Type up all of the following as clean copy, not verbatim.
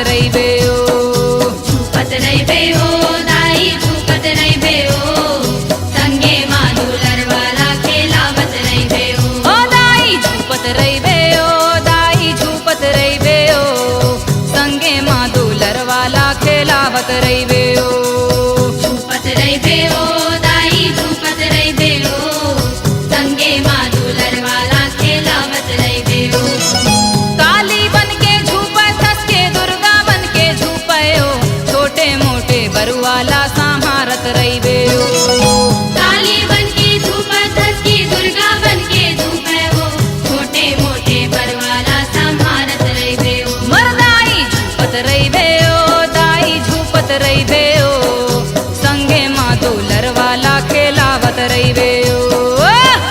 रहिबे ओ। झूपत रहिबे ओ दाई झूपत रहिबे ओ, संगे माँ दुलर वाला खेलावत रहिबे ओ दाई झूपत रहिबे ओ, दाई झूपत रहिबे ओ, संगे माँ दुलर वाला खेलावत रहिबे ओ। झूपत रहिबे ओ दाई झूपत रहिबे ओ, संगे माँ दुलर वाला खेलावत रहिबे ओ। काली बन के झूपे सस के दुर्गा बन के झूपे ओ, छोटे मोटे बरुवाला संहारत रहिबे ओ। काली बन के झूपत हंस की दुर्गा बन के झूपे हो, छोटे मोटे बरवाला संभारत रहिबे ओ। मरदाई झूपत रहिबे ओ, दाई झूपत रहिबे ओ, संगे माँ दुलर वाला खेलावत रहिबे ओ।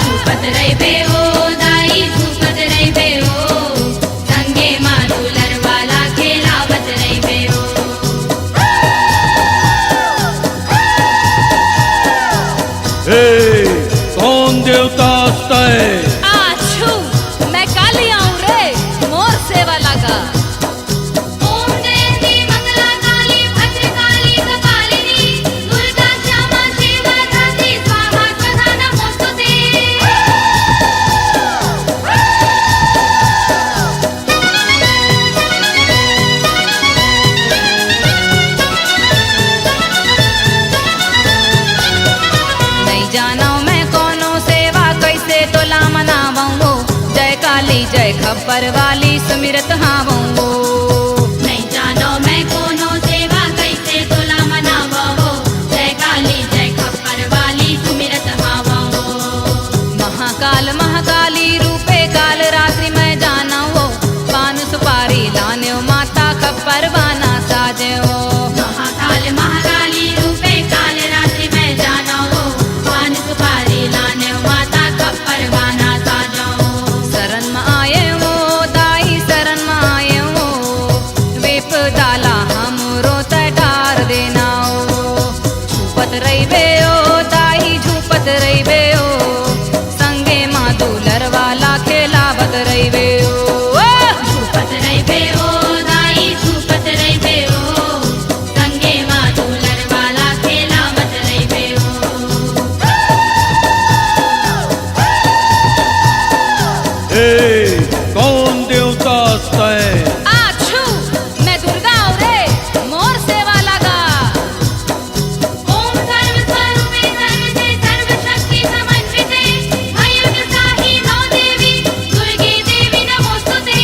झूपत रहिबे ओ दाई झूपत रहिबे ओ, संगे माँ दुलर वाला खेलावत रहिबे ओ। कौन देवता आता है? आछू मैं काली आऊं रे, मोर सेवा लगा। ओम जयंती मंगला काली भद्रकाली कपालिनी, दुर्गा श्यामा शिवा धात्री स्वाहा स्वधा नमोस्तुते। नहीं जानो मैं कोनो सेवा कैसे तोला मनावूं, जय काली जय खब्बर वाली सुमिरत हावूं। नहीं जानो मैं कोनो सेवा कैसे तोला मनावा हो, जय काली जय खप्पर वाली सुमिरत हावा हो। महाकाल महाकाली रूपे काल रात्रि में जाना हो, पान सुपारी लाने माता खब्बर बाना साजे हो। महाकाल महाकाली रूपे काल रात्रि में जाना हो, पान सुपारी लाने माता खप्पर वाना साजो। शरण में आए हो दाई शरण में आए हो, वेप डाला हमरो तटार देना हो। झूपत रहिबे ओ दाई झूपत रहिबे ओ, संगे माँ दुलर वाला खेलावत रहिबे ओ। झूपत रहिबे ओ दाई झूपत रहिबे ओ, संगे माँ दुलर वाला खेलावत रहिबे ओ। कौन देवता आता है? आछू मैं दुर्गा हूँ रे, मोर सेवा लगा। ओम सर्व स्वरूपे सर्वते सर्वशक्ति समन्विते, भयंकसाहि नौ देवी दुर्गे देवी नमोस्तुते।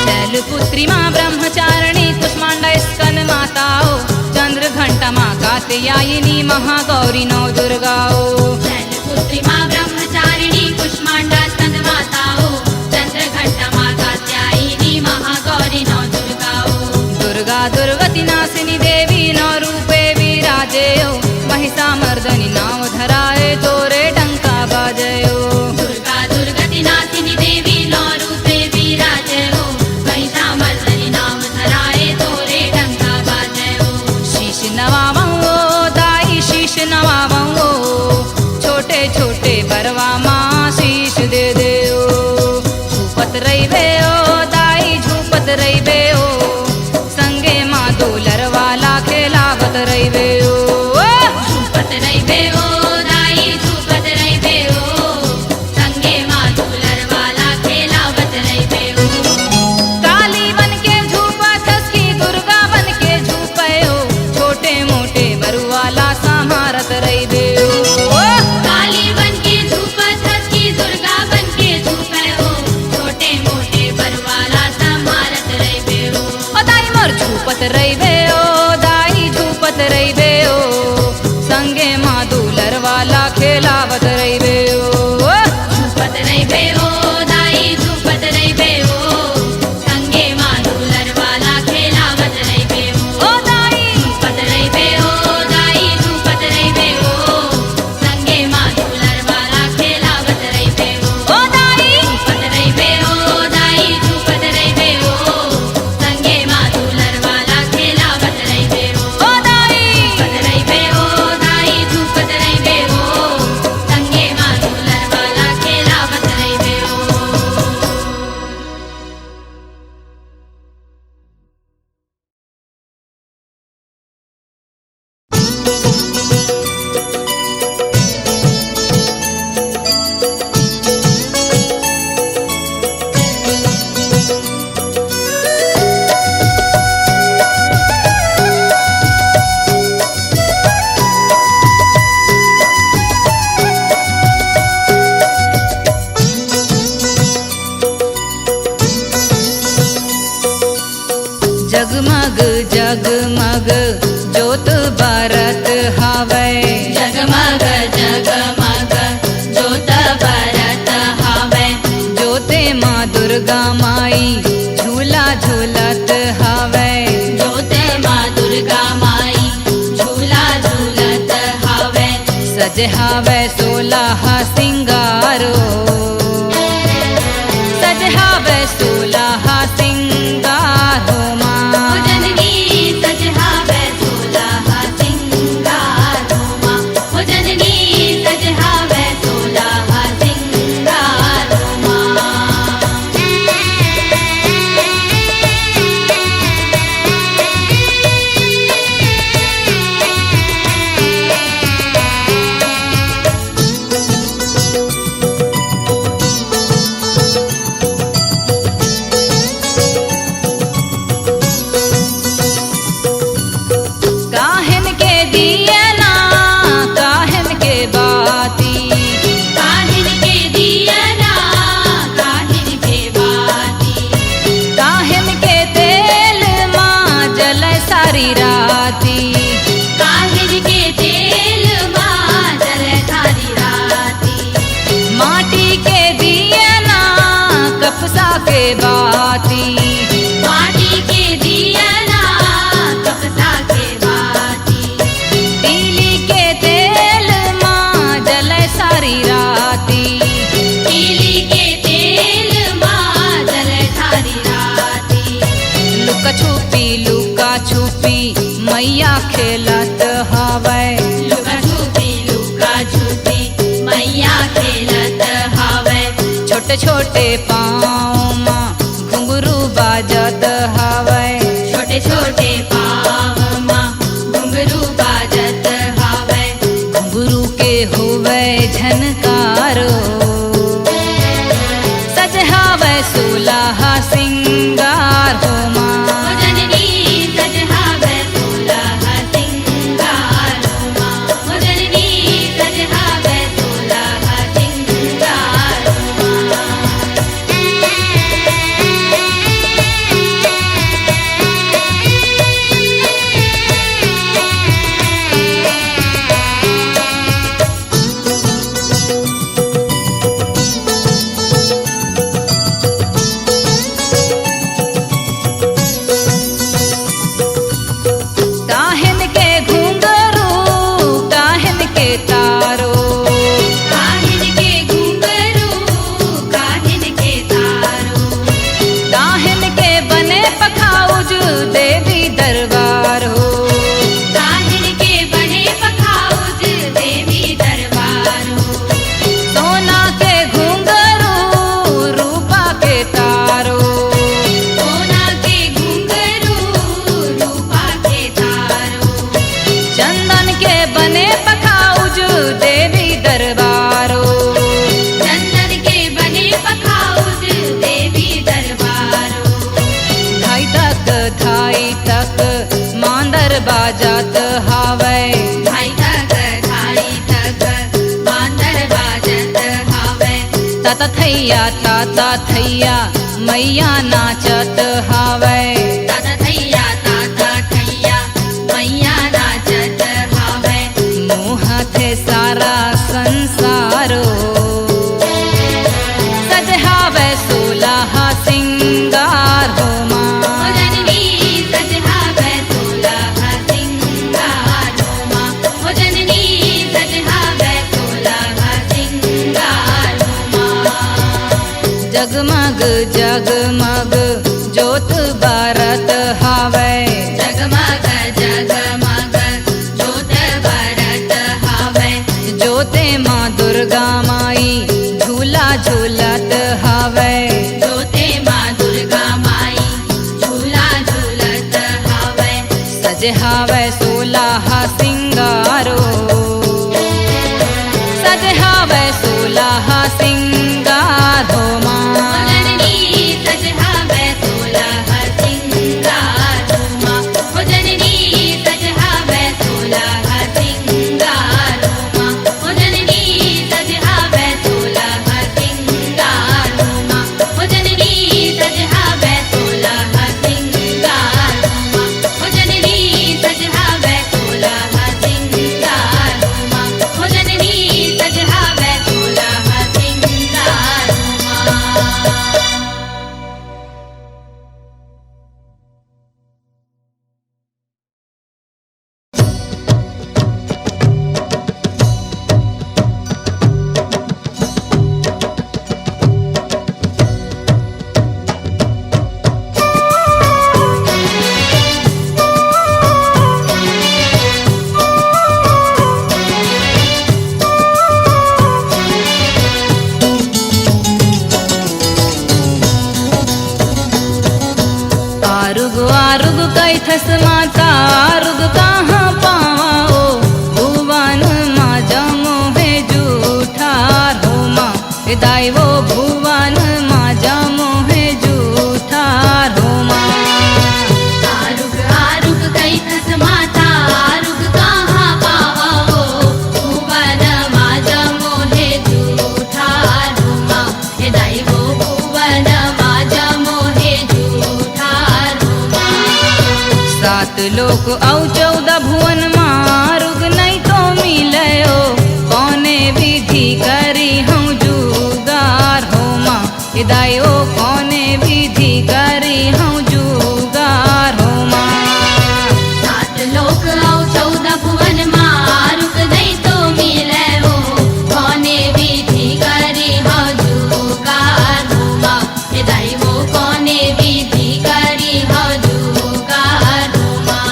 शैलपुत्री माँ ब्रह्मचारिणी कुष्मांडा स्कंद माता हो, चंद्र घंटा माँ कात्यायनी महागौरी नौ दुर्गा हो। शैलपुत्री माँ ब्रह्मचारिणी कुष्मांडा स्कंद माता हो, चंद्र घंटा माँ कात्यायनी महागौरी नौ दुर्गा हो। दुर्गा दुर्गति नासिनी देवी नौ रूपे विराजे हो, महिषा मर्दनी नाम धराए जोरे डंका बाजे हो। दुर्गा दुर्गति नासिनी देवी नौ रूपे विराजे हो, महिषामर्दनी नाम धराए तोरे डंका बाजे हो। शीश नवावं हो दाई शीश नवावं हो, छोटे छोटे बरवा माँ शीश दे दे ओ। झूपत रहिबे ओ दाई झूपत रहिबे ओ, संगे माँ दुलर वाला खेलावत रहिबे ओ। झूपत रहिबे ओ जगमग जोत बरत हावै। जगमग जगमग जोत बरत हावै। जोते माँ दुर्गा माई झूला झूलत हावै। जोते माँ दुर्गा माई झूला झूलत हावै। सजे हावै 16 सिंगारो, सजे हावै 16 सिंगारो माँ। ओ जननी सजे हावै 16 सिंगारो माँ। ओ जननी सजे हावै 16 सिंगारो माँ। काहन के दिया ना काहन के बाती। काहिन के दिया ना काहिन के बाती। काहन के तेल माँ जल सारी राती। काहिन के तेल माँ जले सारी राती। माटी के दिया ना कपसा के बाती। माटी के दिया ना कपसा के बाती। तीली के तेल माँ जल सारी राती। पीली के तेल माँ जले सारी राती। लुका छुपी मैया खेलत हावै। लुका छुपी मैया खेलत हावै। छोटे छोटे पाँव माँ घुंघरू बाजत हावै। छोटे छोटे पाँव माँ घुंघरू बाजत हावै। घुंघरू के होवै झनकारो, सज हावै 16 सिंगार हो माँ। ओ जननी सज हावै 16 सिंगारो माँ। ओ जननी सज हावै 16 सिंगारो माँ। काहन के घुंघरू काहन के तारो। काहिन के घुंघरू काहिन के तारो। काहन के बने पखाउज देवी दरबार हो। काहिन के बने पखाउज देवी दरबार हो। सोना के घुंघरू रूपा के तारो। सोना के घुंघरू रूपा के तारो। चंदन के बने पखाउज देवी दरबारो। चंदन के बने पखाउज देवी दरबारो। धाई तक मांदर बाजात हावै। भाई तक मांदर बाजत हावै। ताता थैया मैया नाचत हावै। ताता थैया मैया नाचत हावै। मुँह थे सारा संसारो, सज हावै 16 सिंगार हो माँ। ओ जननी सज हावै 16 सिंगारो माँ। ओ जननी सज हावै 16 सिंगारो माँ। जगमग जगमग जोत बरत हावै। जगमग जगमग जोत बरत हावै। जोते माँ दुर्गा माई झूला झूलत हावै। जोते माँ दुर्गा माई झूला झूलत हावै। सजे हावै 16 सिंगारो, सजे हावै 16 सिंगार हो माँ। ओ जननी सज हावै 16 सिंगारो माँ। ओ जननी सज हावै 16 सिंगारो माँ। ओ जननी सज हावै 16 सिंगारो माँ। ओ जननी सज हावै 16 सिंगारो माँ। ओ जननी सज आरुग कैथस माता आरुग कहाँ पावा ओ भुवन माझा मोहे जूठार हो माँ दाई वो भुवन माझा मोहे जूठार हो माँ आरुग आरुग कैथस माता आरुग कहाँ पावा हो भुवन माझा मोहे जूठार हो माँ दाई वो भुवन माझा मोहे जूठार हो माँ 7 लोक औ 14 भुवन मारुग नहीं तो मिलयो कौने विधि करी हूँ जुगार हो माँ दायो कौने विधि करी हूँ जुगार हो माँ 7 लोक औ 14 भुवन मारुग नहीं तो मिले हो कौने विधि करी हो जुगार हो माँ दाई वो कौने विधि करी हो जुगार हो माँ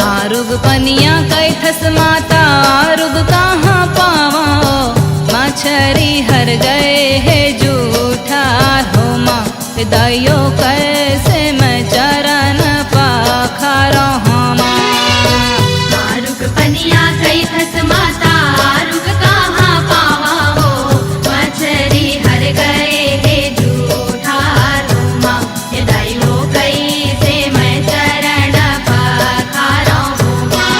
आरुग पनिया कैथस माता आरुग कहाँ पावा मछरी हर गए है जूठार हो माँ दाइयो कैसे मैं चरण पाखारा हूँ माँ आरुग पनिया कैथस माता आरुग कहाँ पावा हो मछरी हर गए हे जूठार हो माँ दाई वो कैसे मैं चरण पखारा हो माँ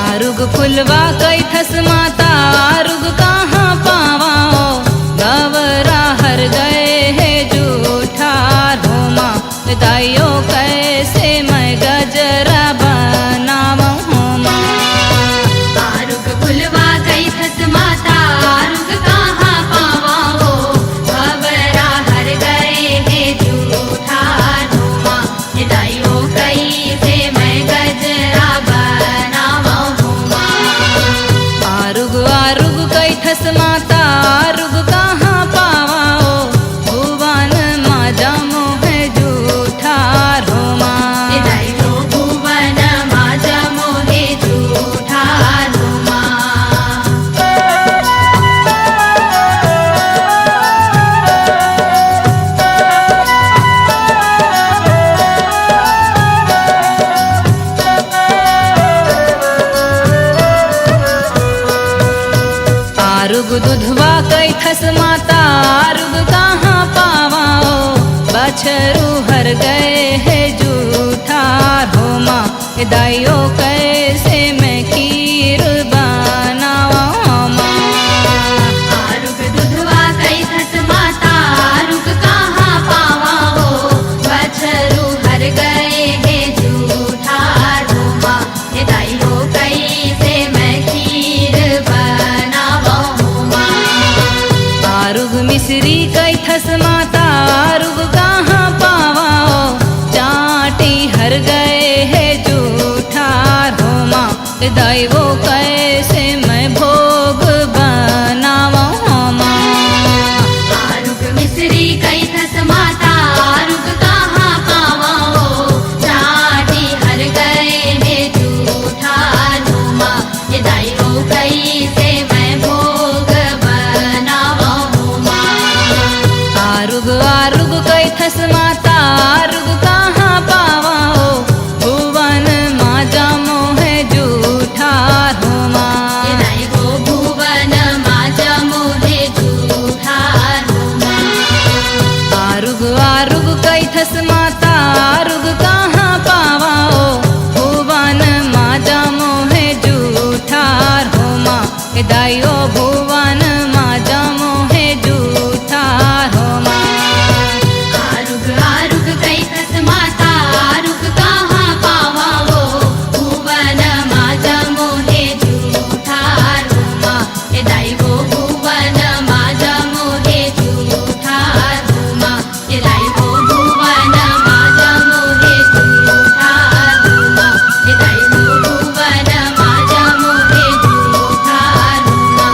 आरुग फुलवा कैथस माता आरुग कहाँ पावा गवरा हर गए है जूठार हो माँ दाइयो कैसे मैं गजरा बनावा हूँ माँ आरुग फुलवा कैथस माता आरुग कहाँ पावा हो खबरा हर गए हे जूठार हो माँ दाई वो कैसे मैं गजरा बनावा हो माँ आरुग आरुग कैथस माता आरुग कहाँ पावा भुवन माझा मोहे जूठार हो माँ दाई वो भुवन माझा मोहे जूठार हो माँ आरुग दुधवा कैथस माता आरुग कहाँ पावा बछरू हर गए है जूठार हो माँ दाइयो कैसे मैं खीर बनावा माँ आरुग दुधवा कैथस माता आरुग कहाँ पावा हो बछरू हर गए हे जूठार हो माँ दाई हो कैसे मैं खीर बनावा हो माँ आरुग मिश्री कैथस माता आरुग कहाँ पावा चाटी हर गए है जूठार हो माँ दाई वो कैसे मैं भोग बनावा माँ आरुग मिश्री कैथस माता आरुग कहाँ पावा हो चाटी हर गए हे जूठार हो माँ दाई हो कैसे मैं भोग बनावा हो माँ आरुग आरुग कैथस माता आरुग कहाँ पावा भुवन माझा मोहे जूठार हो माँ दाई वो भुवन माझा मोहे जूठार हो माँ आरुग आरुग कैथस माता आरुग कहाँ पावा भुवन माझा मोहे जूठार हो माँ दाइयो भुवन माझा मोहे जूठार हो माँ आरुग आरुग कैथस माता आरुग कहाँ पावा हो भुवन माझा मोहे जूठार हो माँ दाई वो भुवन माझा मोहे जूठार हो माँ दाई वो भुवन माझा मोहे जूठार हो माँ दाई वो भुवन माझा मोहे जूठार हो माँ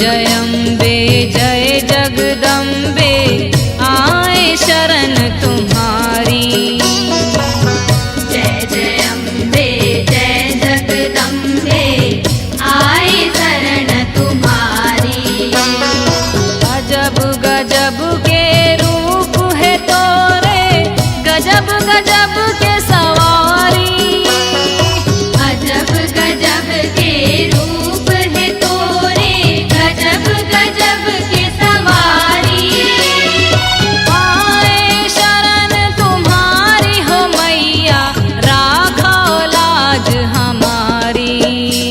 जय अम्बे जय जगदम्बे आए शरण तुम्हारी। जय जय अम्बे जय जगदम्बे आए शरण तुम्हारी। अजब गजब के रूप है तोरे, गजब गजब के सवारी। अजब गजब के रूप है तोरे, गजब गजब के सवारी। आए शरण तुम्हारी हो मैया, राखो लाज हमारी।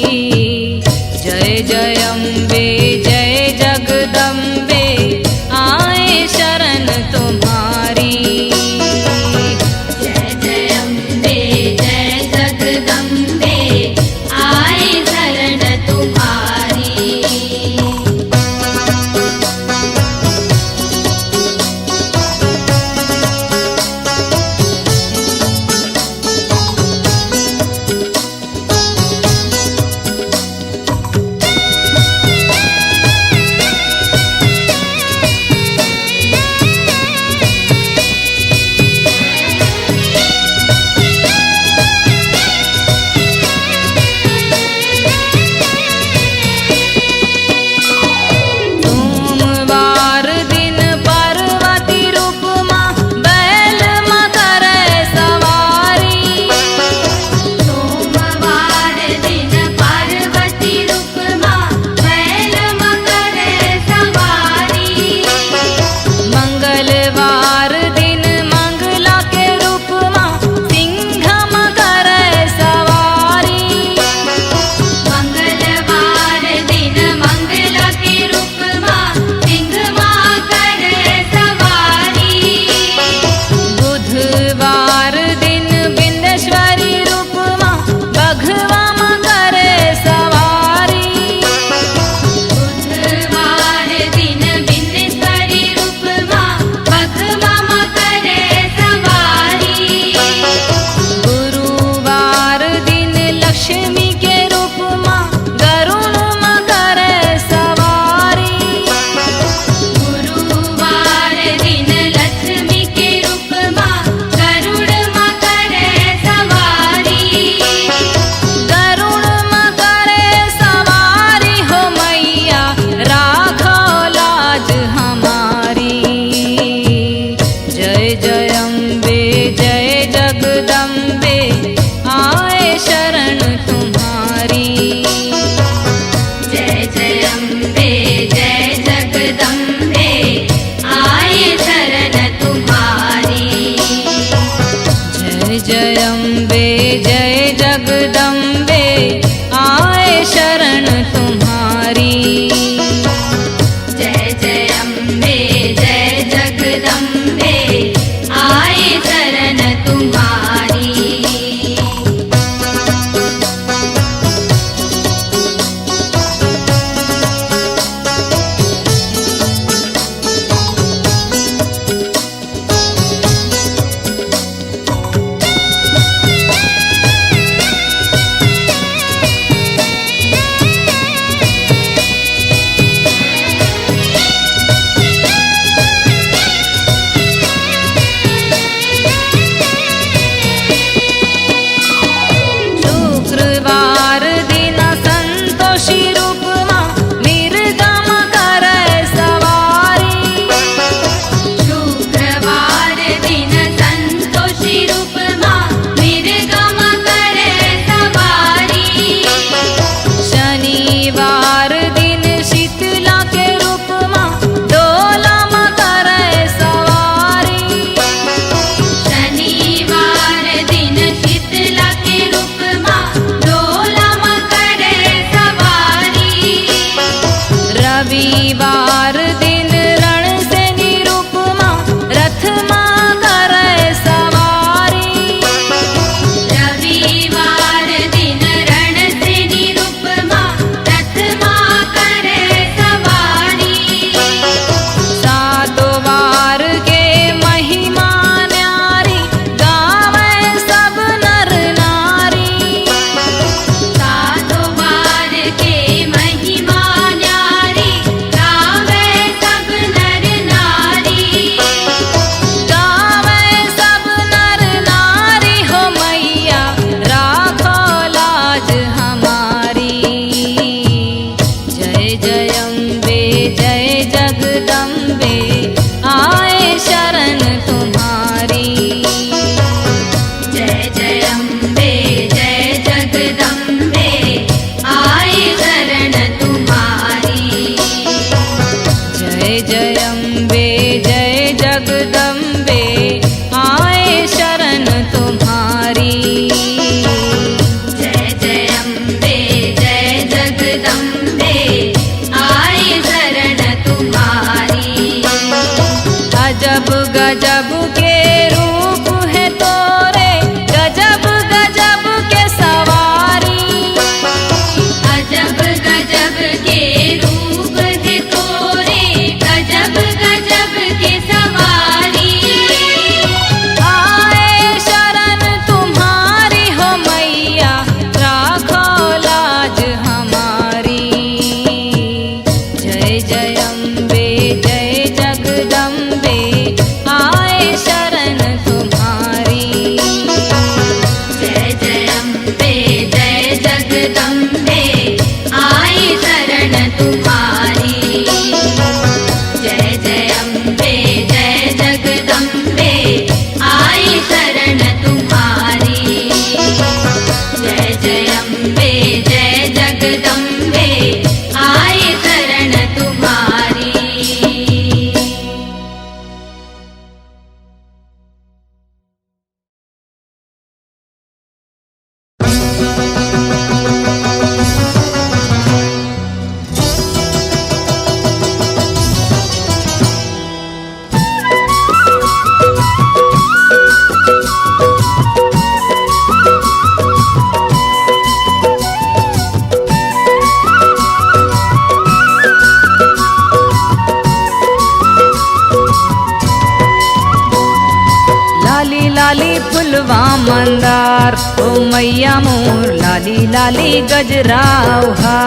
मंदार ओ मैया मोर लाली लाली गजराहा।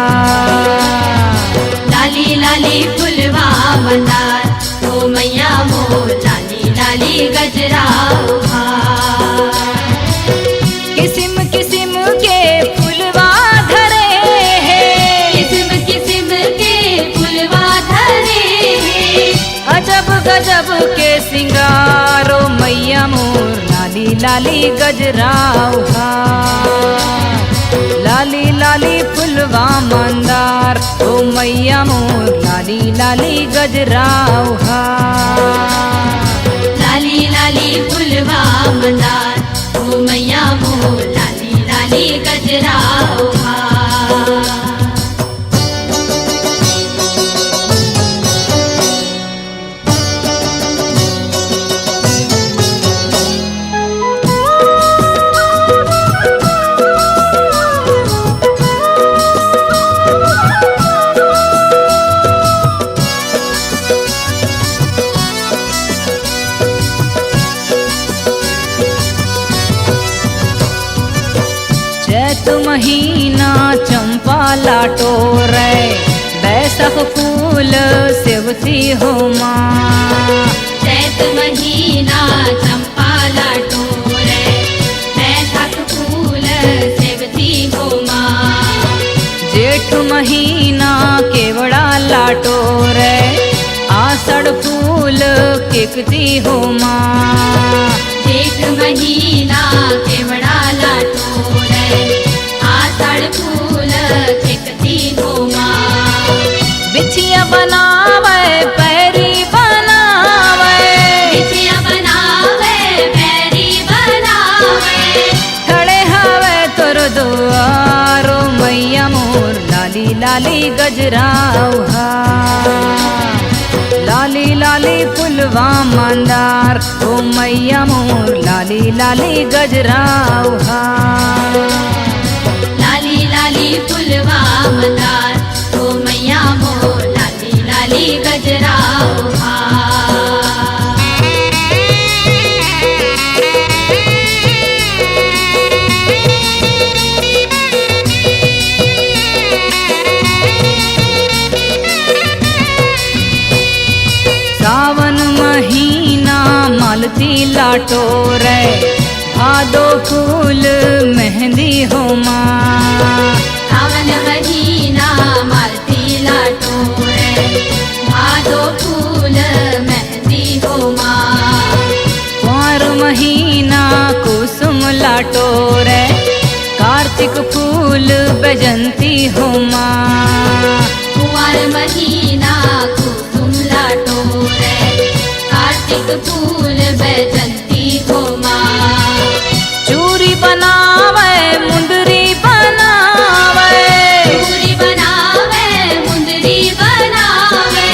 लाली लाली फुलवा मंदार ओ मैया मोर लाली लाली गजरा किस्म किस्म के फुलवा धरे हैं, किस्म किस्म के फुलवा धरे हैं। अजब गजब के सिंगारो मैया मोर लाली लाली गजराहा। लाली लाली फुलवा मंदार ओ मैया मोर लाली लाली गजराहा। लाली लाली फुलवा मंदार ओ मैया मोर लाली लाली गजरा चैत महीना चंपा लाटोरे, बैसाख फूल सेवती हो माँ। चैत महीना चंपा लाटोरे, बैसाख फूल सेवती हो माँ। जेठ महीना केवड़ा लाटोरे, आषाढ़ फूल केकती हो माँ। जेठ महीना केवड़ा लाटोरे, आषाढ़ फूल खिकती हो माँ। बिछिया बनावे पैरी बनावे, बिछिया बनावे पैरी बनावे। खड़े हवे तोर दुआरो मैया मोर लाली लाली गजराहा। लाली लाली फुलवा मंदार ओ मैया मोर लाली लाली गजराहा। लाली लाली फुलवा मंदार ओ मैया मोर लाली लाली गजरा सावन महीना मालती लाटोरे, भादो फूल मेहंदी हो माँ। सावन महीना मालती लाटोरे, भादो फूल मेहंदी हो माँ। कुंवर महीना कुसुम लाटोरे, कार्तिक फूल बैजंती हो माँ। कुंवर महीना कुसुम लाटोरे, कार्तिक फूल बैजंती हो माँ। चूरी बनावे मुंदरी बनावे, चूड़ी बनावे मुंदरी बनावे।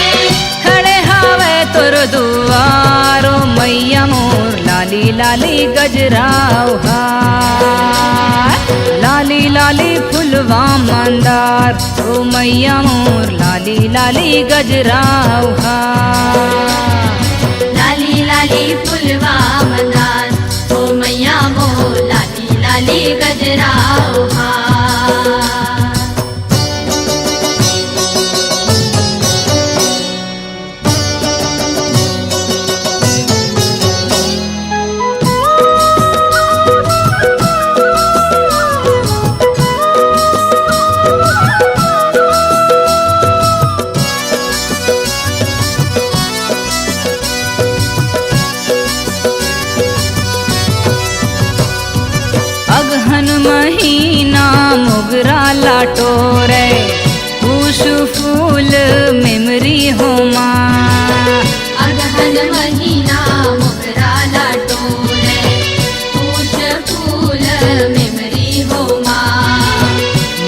खड़े हवे तोर दुआरो मैया मोर लाली लाली गजराहा। लाली लाली फुलवा मंदार ओ मैया मोर लाली लाली गजराहा। लाली लाली फुलवा मंदार ओ मैया मोर लाली लाली गजरा अगहन महीना मोगरा लाटोरे, कुश फूल मेमरी हो माँ। अगहन महीना मोगरा लाटोरे, कुश फूल मेमरी हो माँ।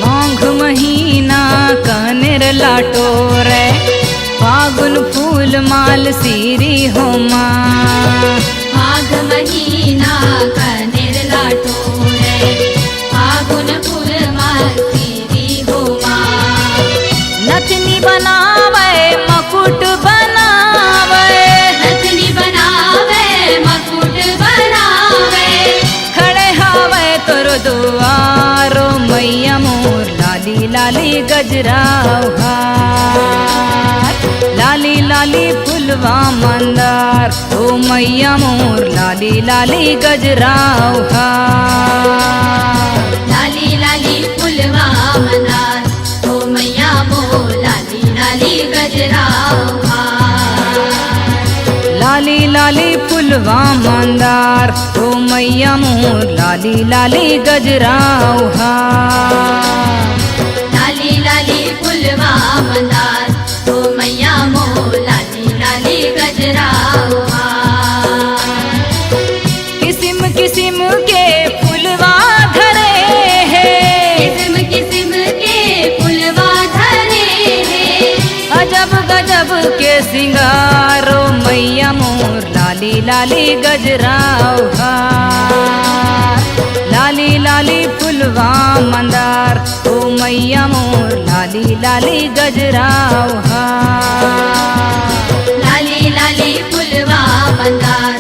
माघ महीना कनेर लाटोरे, फागुन फूल माल सीरी हो माँ। माघ महीना कनेर लाटोरे, फागुन फूल मालती हो माँ। नथनी बनावे मकुट बनावे, नथनी बनावे मकुट बनावे। खड़े हा लाली गजराव हार लाली लाली फुलवा मंदार ओ मैया मोर लाली लाली गजराव हार लाली लाली फुलवा मंदार ओ मैया मोर लाली लाली गजराव हार लाली लाली फुलवा मंदार ओ मैया मोर लाली लाली गजराव हार लाली लाली फुलवा मंदार ओ मैया मोर लाली लाली गजराव हार किस्म किस्म के फुलवा धरे हैं किस्म किस्म के फुलवा धरे हैं अजब गजब के सिंगारो मैया मोर लाली लाली गजराव हार लाली लाली फुलवा मंदार ओ मैया मोर लाली लाली गजराव हार लाली लाली फुलवा मंदार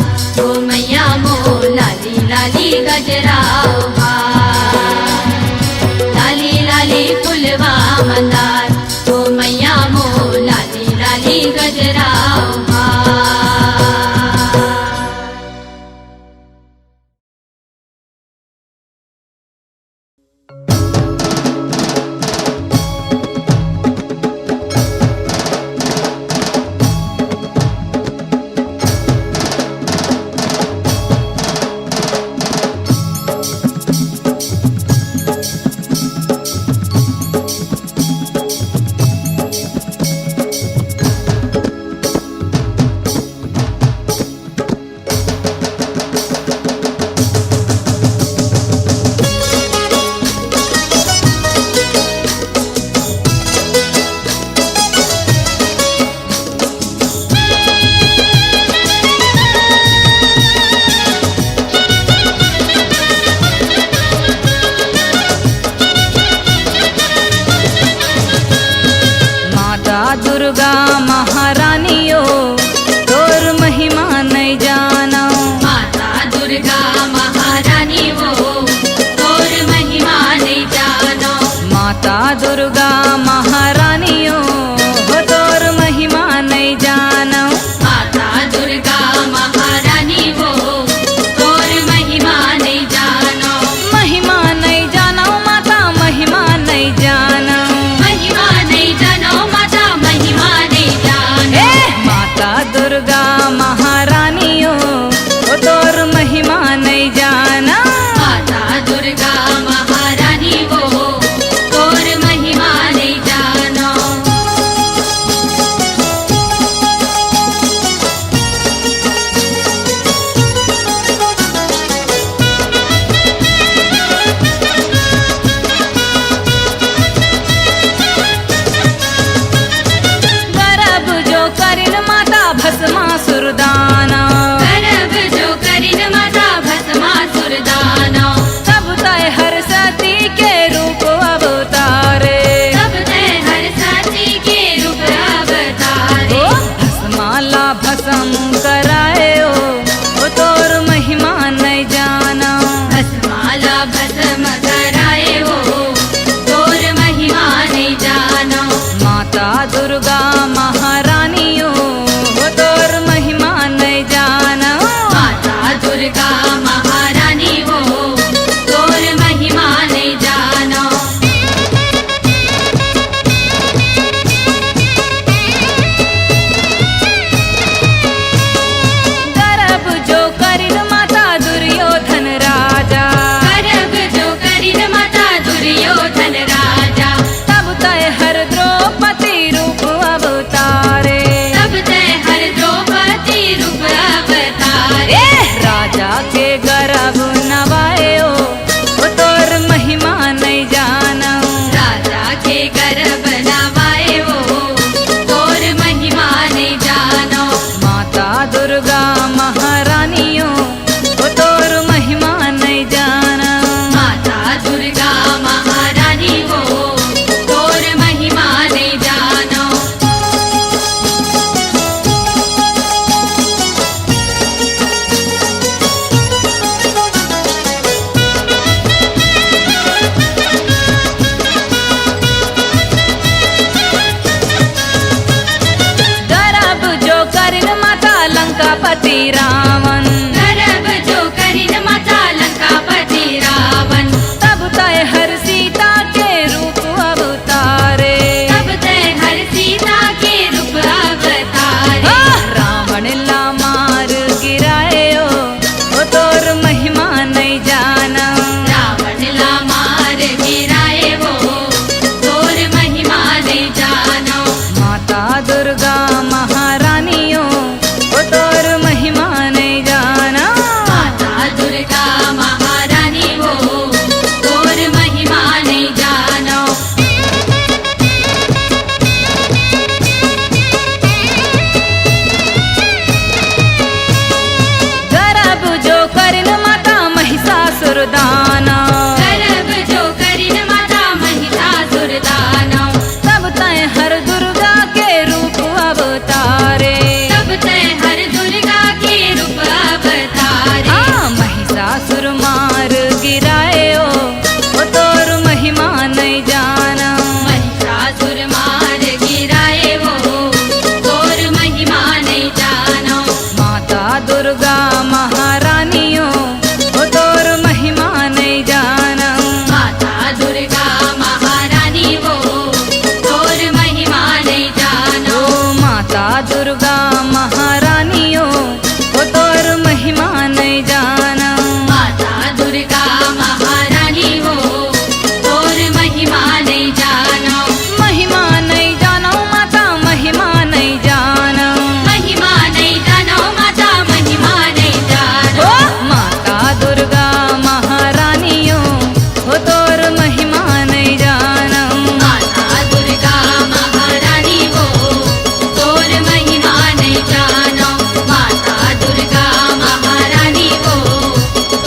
ओ मैया मोर लाली लाली गजराव हार लाली लाली फुलवा मंदार ओ मैया मोर लाली लाली गजराव हार दुर्गा महारानियो तोर महिमा नहीं जानो माता दुर्गा महारानी वो तोर महिमा नहीं जानो माता दुर्गा महारानियो तोर महिमा नहीं जानो माता दुर्गा महारानी वो तोर महिमा नहीं जानो महिमा नहीं जानो माता महिमा नहीं जानो महिमा नहीं जानो माता महिमा नहीं जानो माता दुर्गा महारानियो तोर महिमा नहीं जाना माता दुर्गा महारानी वो तोर महिमा नहीं जानो गर्भ जो करिन माता भस्मासुर दाना गर्भ जो करिन माता भस्मासुर दानो तब तय हर सती के रूप अवतारे तब तय हर साथी के रूप अवतारे भस्माला भस्म कराए ओ तोर महिमा नहीं जाना भस्माला भस्म कराए वो तोर महिमा नहीं जानो माता दुर्गा महारानियो तोर महिमा नहीं जाना माता दुर्गा महारानी वो तोर महिमा नहीं जानो गर्भ जो करिन माता दुर्योधन राजा गर्भ जो करिन माता दुर्योधन राजा तब तय हर द्रौपदी रूप अब लंकापति रावण। गर्भ जो करिन माता लंकापति रावण। तब तय हर सीता के रूप अवतारे। तब तय हर सीता के रूप अवतारे। रावण ला मार गिरायो ओ तोर महिमा नहीं जाना। रावण ला मार गिराए वो तोर महिमा नहीं जानो। माता दुर्गा महारानियों ओ तोर महिमा नहीं जाना। माता दुर्गा महारानी वो तोर महिमा नहीं जानो। गर्भ जो करिन माता महिषासुर दाना। गर्भ जो करिन माता महिषासुर दानव। तब तय हर दुर्गा के रूप अवतारे। तब तय हर दुर्गा के रूप अवतारे। महिषासुर मार गिरायो ओ तोर महिमा नहीं जाना। महिषासुर मार गिराए वो तोर महिमा नहीं जानो। माता दुर्गा महारानियों ओ तोर महिमा नहीं जाना। माता दुर्गा महारानी वो तोर महिमा नहीं जानो। ओ माता दुर्गा महारानियों ओ तोर महिमा नहीं जाना। माता दुर्गा महारानी वो तोर महिमा नहीं जानो। महिमा नहीं जानो माता महिमा नहीं जाना। महिमा नहीं जानो माता महिमा नहीं जानो। ओ माता दुर्गा महारानियों ओ तोर महिमा नहीं जाना। माता दुर्गा महारानी वो तोर महिमा नहीं जानो। माता दुर्गा महारानी वो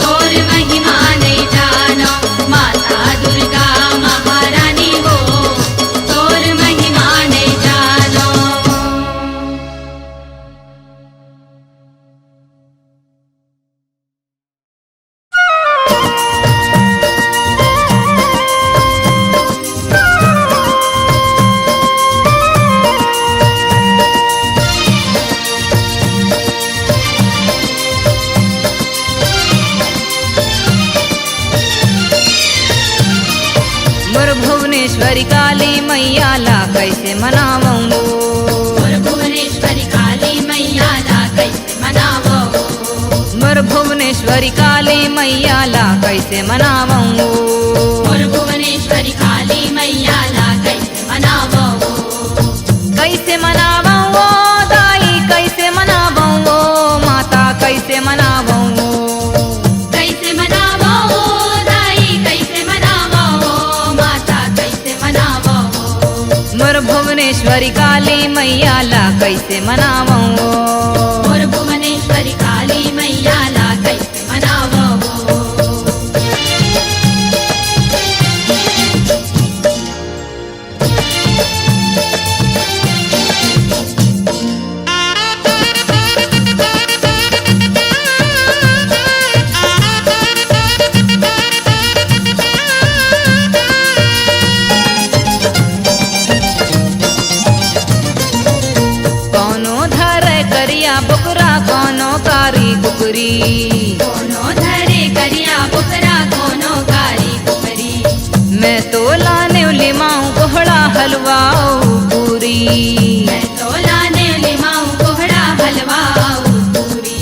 तोर महिमा नहीं जानो। माता दुर्गा महारानी वो तोर महिमा नहीं जानो। मोर भुवनेश्वरी काली मैया ला कैसे मनावूं। और भुवनेश्वरी काली मैया ला कैसे मनावो। मोर भुवनेश्वरी काली मैया ला कैसे मनावूं। और भुवनेश्वरी काली मैया ला कैसे मनावो। कैसे मनावूं ओ दाई कैसे मनावूं ओ माता कैसे मनावूं। कैसे मनावो दाई कैसे मनावो। माता कैसे मनावो। मोर भुवनेश्वरी काली मैया ला कैसे मनावूं। और भुवनेश्वरी काली मैया ला कैसे मनावो। कौनो धर करिया बुकरा कौनो कारी कुकरी। कोनो धरे करिया बुकरा कोनो कारी कुकरी। मैं तो लाने लिमाऊं कोहड़ा हलवाऊं पूरी। मैं तो लाने लिमाऊं कोहड़ा हलवाऊं पूरी।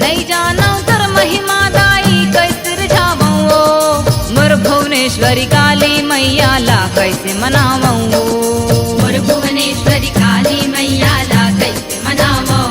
नहीं जाना तर महिमा दाई कैसे रिझावूं ओ मोर भुवनेश्वरी काली मैया ला कैसे मनावूं। और भुवनेश्वरी काली मैया ला कैसे मनावो।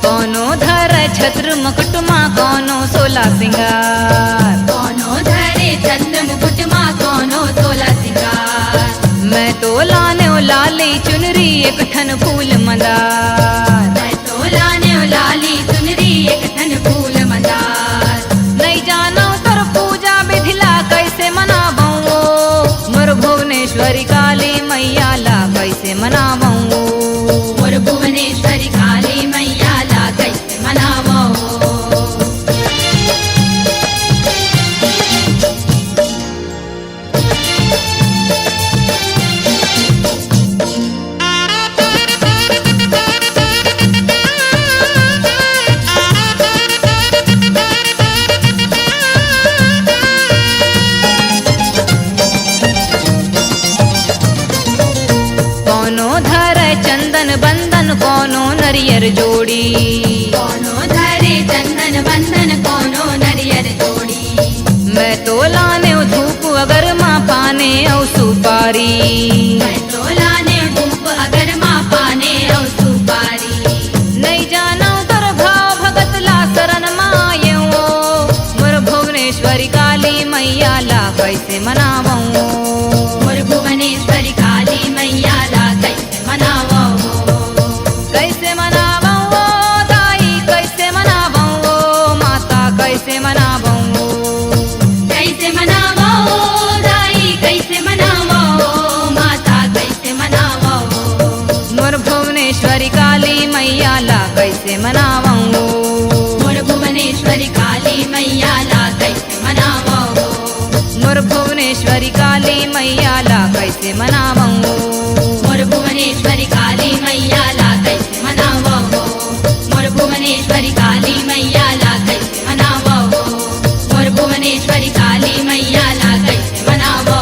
कौनो धर छत्र मुकुटमा कौनो सोला सिंगार। कोनो धरे चंद्र मुकुट माँ कोनो सोला सिंगार। मैं तो लाने लाली चुनरी एक ठन फूल मंदार। मैं तो लाने लाली चुनरी एक ठन फूल मंदार। नहीं जानो तर पूजा विधिला कैसे मनावूं। मोर भुवनेश्वरी काली मैया ला कैसे मनावूं। धरे चंदन बंदन कोनो नरियर जोड़ी। कोनो धरे चंदन बंदन कोनो नरियर जोड़ी। मैं तो लाने धूप अगर माँ पाने औ सुपारी। मैं तो लाने धूप अगर माँ पाने औ सुपारी। नहीं जानो तोर भाव भगत ला शरण माये मोर भुवनेश्वरी काली मैया ला कैसे मनावो। मोर भुवनेश्वरी काली मैया ला कैसे मनावो। कैसे मनावो दाई कैसे मनावो माता कैसे मनावो। कैसे मनावो दाई कैसे मनावो माता कैसे मनावो। मोर भुवनेश्वरी काली मैया ला कैसे मनावो। मोर भुवनेश्वरी काली मैया ला कैसे मनावो। मोर भुवनेश्वरी काली मैया ला कैसे मनावो। मोर भुवनेश्वरी काली मैया ला कैसे मनावो। मोर भुवनेश्वरी काली मैया ला कैसे मनावो। मोर भुवनेश्वरी काली मैया ला कैसे मनावो।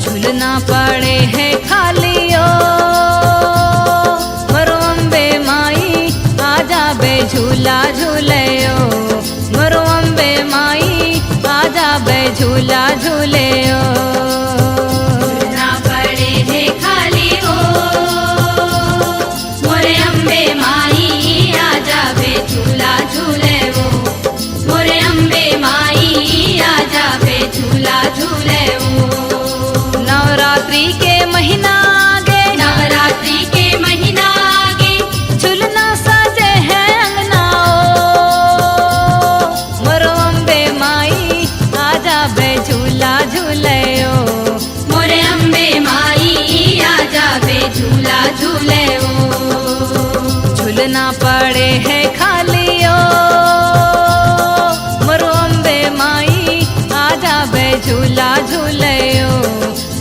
झूलना पड़े है खालियो मरो अम्बे माई आजा बे झूला झूलेयो। मरो अम्बे माई आजा बे झूला झूलेयो। ना पड़े है खाली हो मोरे अम्बे माई आजा बे झूला झूले वो। मोरे अम्बे माई आजा बे झूला झूले वो। नवरात्रि के महीना आगे नवरात्रि के महीना आगे झूलना सजे है अंगना मरो अम्बे माई आजा बे झूला झूलेयो। मोरे अम्बे माई आजा बे झूला झूले वो। झूलना पड़े है खालियो मरो अम्बे माई आजा बे झूला झूलेयो।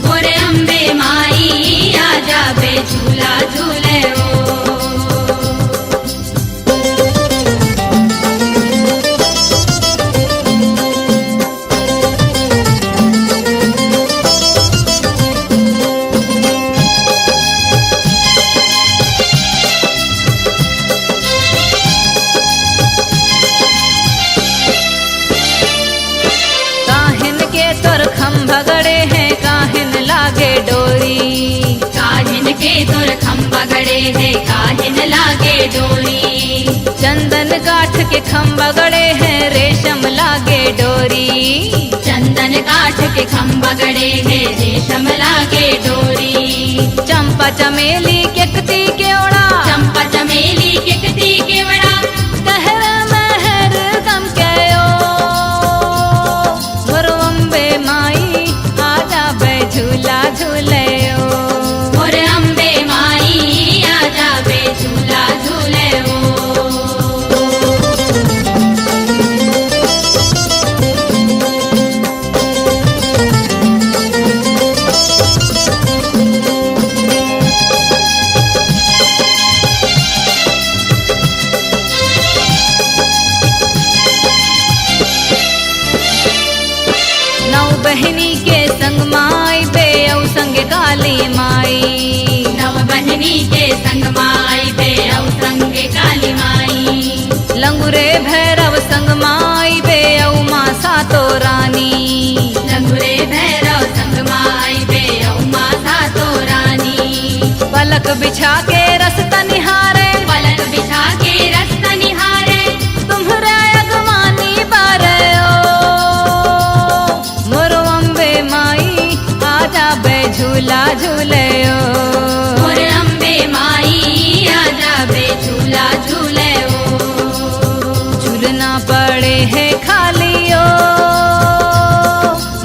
मोरे अम्बे माई आजा बे झूला झूले वो। काहिन के तोर खम्भा गड़े हैं काहिन लागे डोरी। काहिन के तोर खम्बा गड़े है काहिन लागे डोरी। चंदन काठ के खम्भा गड़े हैं रेशम लागे डोरी। चंदन काठ के खम्बा गड़े है रेशम लागे डोरी। चंपा चमेली केकती केवड़ा चंपा चमेली केकती केवड़ा। कहर महर गम कयो मोरो अम्बे माई आजा बे झूला झूलेयो। मोरे अम्बे माई आजा बे झूला झूले वो। नौ बहिनी के संग माई बे औ संग काली माई। नव बहनी के संग माई बे औ संग काली माई। लंगुरे भैरव संग माई बे औ माँ सातो रानी। लंगुरे भैरव संग माई बे औ माँ सातो रानी। पलक बिछा के रस्ता निहारे पलक बिछा के रस्ता निहारे। तुम्हरा अगवानी बारयो मोरो अम्बे माई आजा बे झूला झूलेयो। मोरे अम्बे माई आजा बे झूला झूले वो। झूलना पड़े है खालियो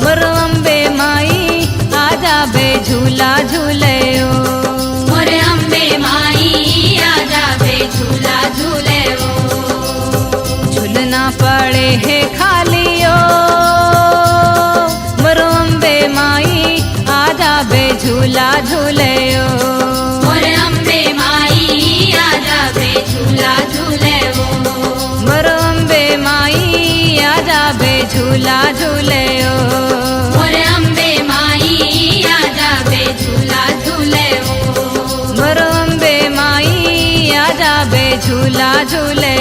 मोरो अम्बे माई आजा बे झूला झूलेयो। मोरे अम्बे माई आजा बे झूला झूले वो झूलना पड़े है खालियो मोरो अम्बे माई आजा बे झूला झूले मोर अम्बे माई आजा बे झूला झूले वो मोरो अम्बे माई आजा बे झूला झूले मोर अम्बे माई आजा बे झूला झूले वो मोरो अम्बे माई आजा बे झूला झूले